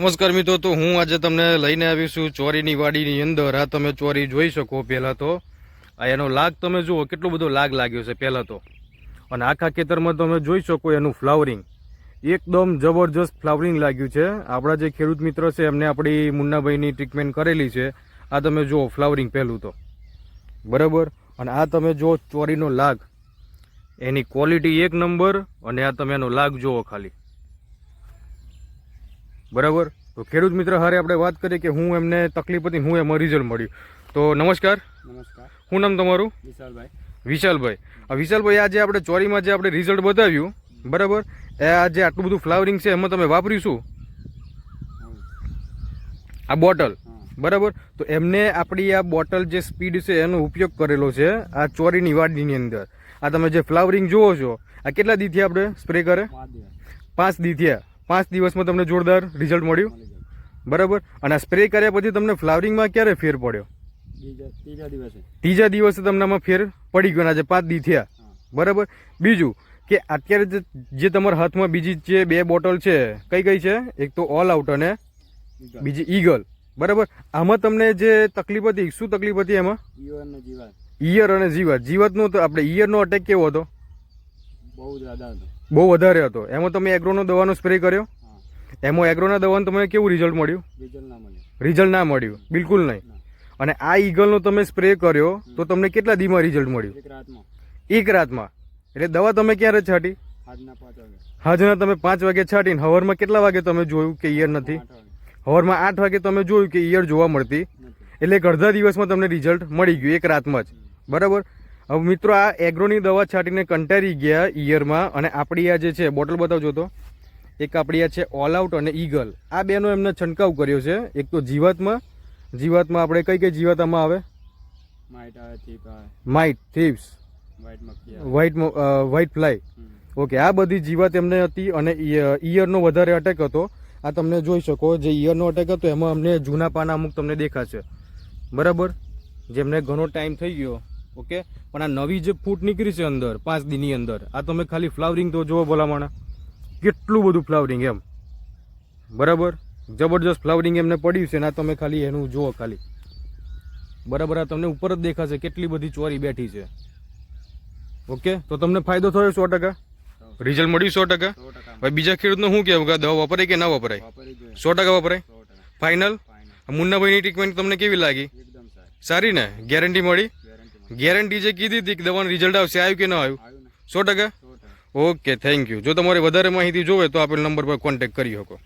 નમસ્કાર મિત્રો, તો હું આજે તમને લઈને આવ્યો છું ચોરીની વાડીની અંદર. આ તમે ચોરી જોઈ શકો. પહેલાં તો આ એનો લાગ તમે જુઓ, કેટલો બધો લાગ લાગ્યો છે પહેલાં તો. અને આખા ખેતરમાં તમે જોઈ શકો એનું ફ્લાવરિંગ એકદમ જબરજસ્ત ફ્લાવરિંગ લાગ્યું છે. આપણા જે ખેડૂત મિત્ર છે એમને આપણી મુન્નાભાઈની ટ્રીટમેન્ટ કરેલી છે. આ તમે જુઓ ફ્લાવરિંગ પહેલું તો બરાબર. અને આ તમે જુઓ ચોરીનો લાગ, એની ક્વોલિટી એક નંબર. અને આ તમે એનો લાગ જુઓ ખાલી, બરાબર. તો ખેડૂત મિત્ર હારે આપણે વાત કરીએ કે હું એમને તકલીફ હતી, હું એમાં રિઝલ્ટ મળ્યું. તો નમસ્કાર. નમસ્કાર. શું નામ તમારું? વિશાલભાઈ. વિશાલભાઈ. વિશાલભાઈ, આજે આપણે ચોરીમાં જે આપણે રિઝલ્ટ બતાવ્યું, બરાબર, એ આ જે આટલું બધું ફ્લાવરિંગ છે એમાં તમે વાપર્યું શું? આ બોટલ, બરાબર. તો એમને આપણી આ બોટલ જે સ્પીડ છે એનો ઉપયોગ કરેલો છે આ ચોરીની વાડીની અંદર. આ તમે જે ફ્લાવરિંગ જુઓ છો, આ કેટલા દી થયા આપણે સ્પ્રે કરે? 5 દી થયા. 5 દિવસમાં તમને જોરદાર રિઝલ્ટ મળ્યું, બરાબર. અને આ સ્પ્રે કર્યા પછી તમને ફ્લાવરિંગમાં ક્યારે ફેર પડ્યો? ત્રીજા દિવસે તમને આમાં ફેર પડી ગયો. આજે 5 દી થયા, બરાબર. બીજું કે અત્યારે જે તમારા હાથમાં બીજી જે 2 બોટલ છે, કઈ કઈ છે? એક તો ઓલ આઉટ અને બીજી ઈગલ, બરાબર. આમાં તમને જે તકલીફ હતી, શું તકલીફ હતી એમાં? ઈયર અને જીવાત. જીવાતનો તો આપણે ઈયરનો અટેક કેવો હતો? બહુ વધારે હતો. એમાં તમે એગ્રોનો દવાનો સ્પ્રે કર્યો? એમાં એગ્રોના દવાનું તમને કેવું રિઝલ્ટ મળ્યું? રિઝલ્ટ ના મળ્યું, બિલકુલ નહીં. અને આ ઈગલનો તમે સ્પ્રે કર્યો તો તમને કેટલા દીમાં રિઝલ્ટ મળ્યું? એક રાતમાં. એટલે દવા તમે ક્યારે છાંટી? હાજના તમે 5 વાગે છાંટીને હવારમાં કેટલા વાગે તમે જોયું કે ઈયર નથી? હવારમાં 8 વાગે તમે જોયું કે ઈયર જોવા મળતી. એટલે એક અડધા દિવસમાં તમને રિઝલ્ટ મળી ગયું, એક રાતમાં જ, બરાબર. હવે મિત્રો, આ એગ્રોની દવા છાંટીને કંટાળી ગયા ઈયરમાં. અને આપણી આ જે છે બોટલ બતાવજો તો, એક આપણી આ છે ઓલ આઉટ અને ઈગલ. આ બેનો એમને છંટકાવ કર્યો છે. એક તો જીવાતમાં આપણે કઈ કઈ જીવાત આમાં આવે? Might, thrips, white fly. Okay, આ બધી જીવાત એમને હતી. અને ઈયરનો વધારે અટેક હતો. આ તમને જોઈ શકો, જે ઈયરનો અટેક હતો એમાં અમને જૂના પાના અમુક તમને દેખાશે, બરાબર, જેમને ઘણો ટાઈમ થઈ ગયો. ઓકે, પણ આ નવી જે ફૂટ નીકળી છે અંદર 5 દીની અંદર, આ તમે ખાલી ફ્લાવરિંગ તો જુઓ ભલામણ, કેટલું બધું ફ્લાવરિંગ એમ, બરાબર. જબરજસ્ત ફ્લાવરિંગ એમને પડ્યું છે. ને આ તમે ખાલી એનું જુઓ ખાલી, બરાબર. આ તમને ઉપર જ દેખાશે કેટલી બધી ચોરી બેઠી છે. ઓકે, તો તમને ફાયદો થયો 100%? રિઝલ્ટ મળ્યું 100%? હવે બીજા ખેડૂતને શું કહેવું કે દવા વપરાય કે ના વપરાય? 100% વપરાય, ફાઇનલ. મુન્નાભાઈની ટ્રીટમેન્ટ તમને કેવી લાગી? સારી ને? ગેરંટી મળી? ગેરંટી જે કીધી હતી કે દવાનું રિઝલ્ટ આવશે, આવ્યું કે ન આવ્યું? 100%? Okay, thank you. જો તમારે વધારે માહિતી જોવે તો આપેલ નંબર પર કોન્ટેક્ટ કરી શકો.